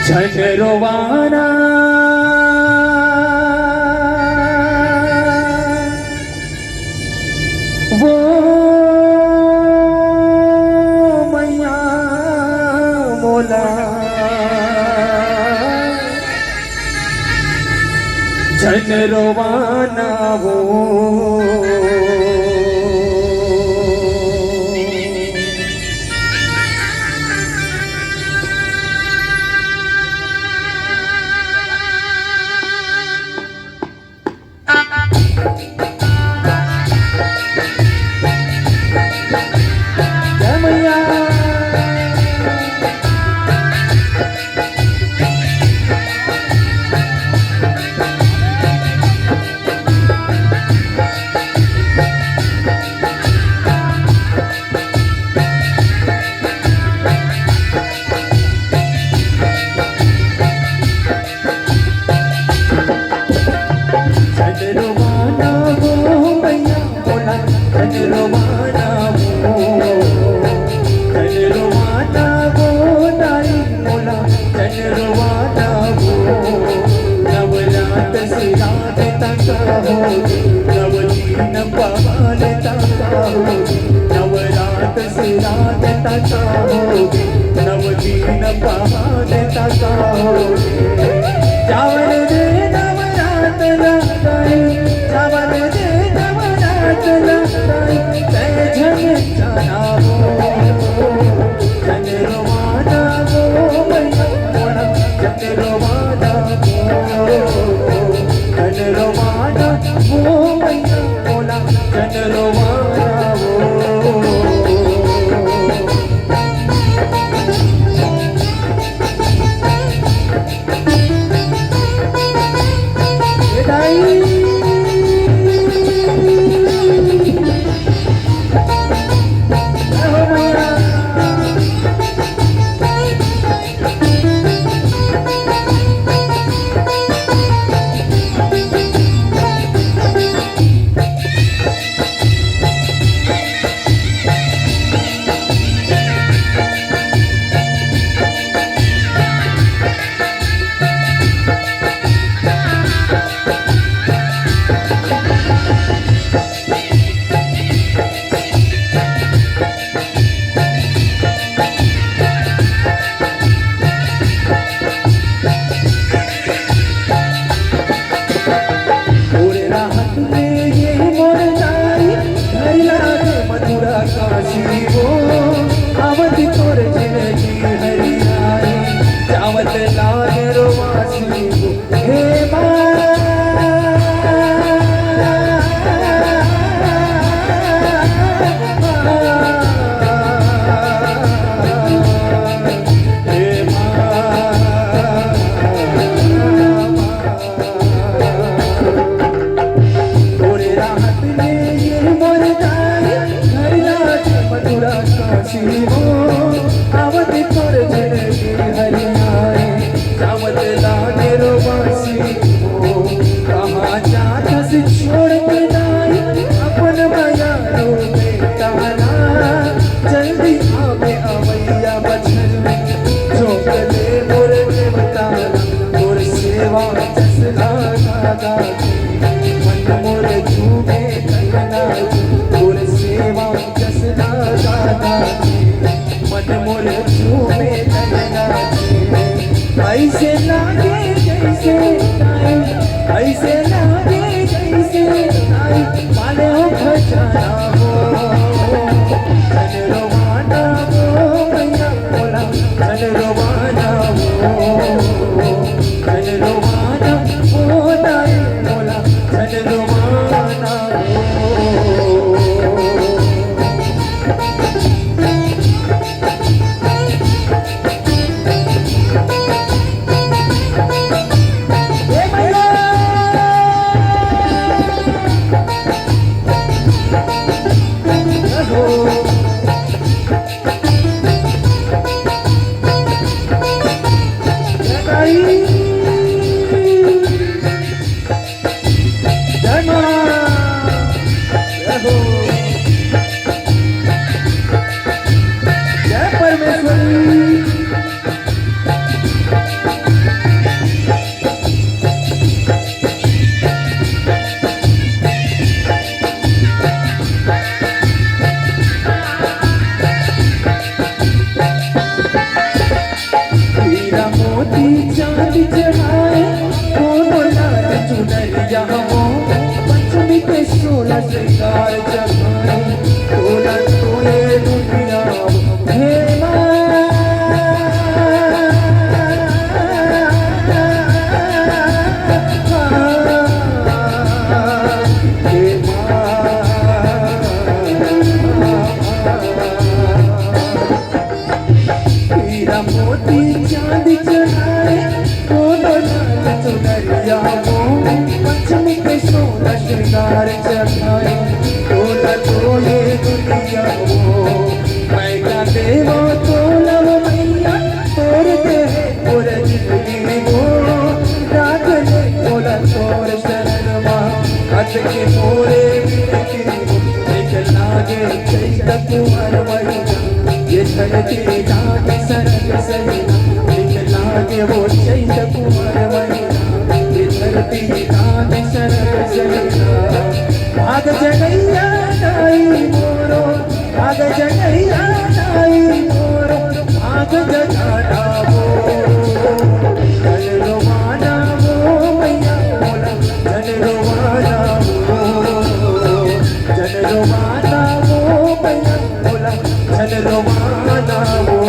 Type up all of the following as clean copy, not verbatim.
झनरोवाना वो मैया मोला झनरोवाना वो नवदीन पहाने तका होगे चावल दे नवरात लगाई चावल दे नवरात लगाई जय झन जाना हो जन रोवाना वो मैया मोला जन रोवाना वो जन रोवाना वो मैया मोला जन रोवाना वो ऐसे लागे जैसे ऐसे लागे जैसे माने हो खजाना हो जन रोवाना वो मैया मोला जन रोवाना वो जन रोवाना वो दाई मोला जन रोवाना मोती चांद चढ़ाए दोनों लाल चुनरिया हो पंचमी पे 16 श्रृंगार चढ़ाए तोला तो ये दुनिया हे मोती चांद चढ़ाए दोनों लाल चुनरिया हो पंचमी के 16 श्रृंगार चढ़ाए तोला तो ये दुनिया हो मैं क्या देवो तो लव मैया तोड़ते हैं पूरे जिंदगी हो रात ले तोला तोर शरण माँ हथ के मोरे मिलती एक लागे चैत कुमार मैया ये धरती लागे सरग सहिना एक लागे वो चैत कुमार मैया ये धरती लागे सरग सहिना भाग जगैया नाई मोरो भाग जगैया नाई मोरो भाग जगाना वो जन रोवाना वो मैया बोला जन रोवाना वो जन रोवाना वो मैया बोला जन रोवाना वो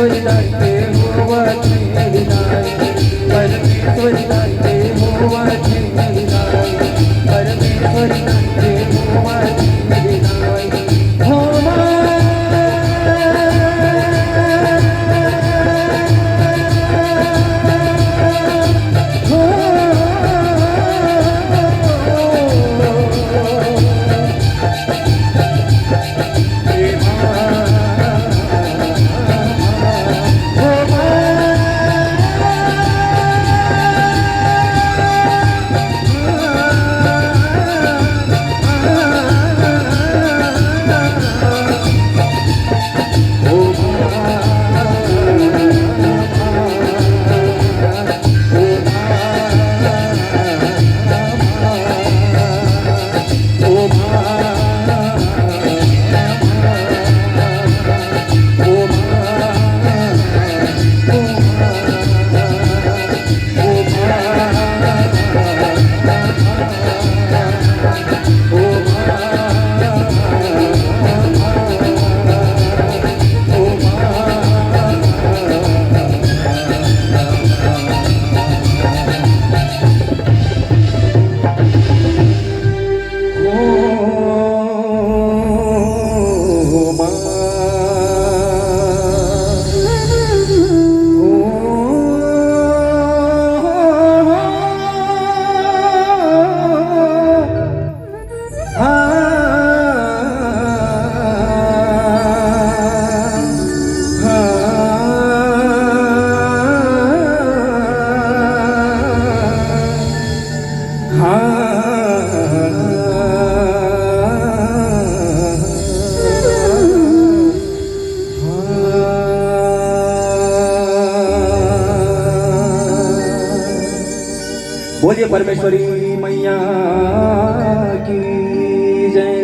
परमेश्वरी लागे होवाचे विनाय परमेश्वरी लागे होवाचे विनाय परमेश्वरी लागे होवाचे विनाय होवा बोलिए परमेश्वरी मैया की जय।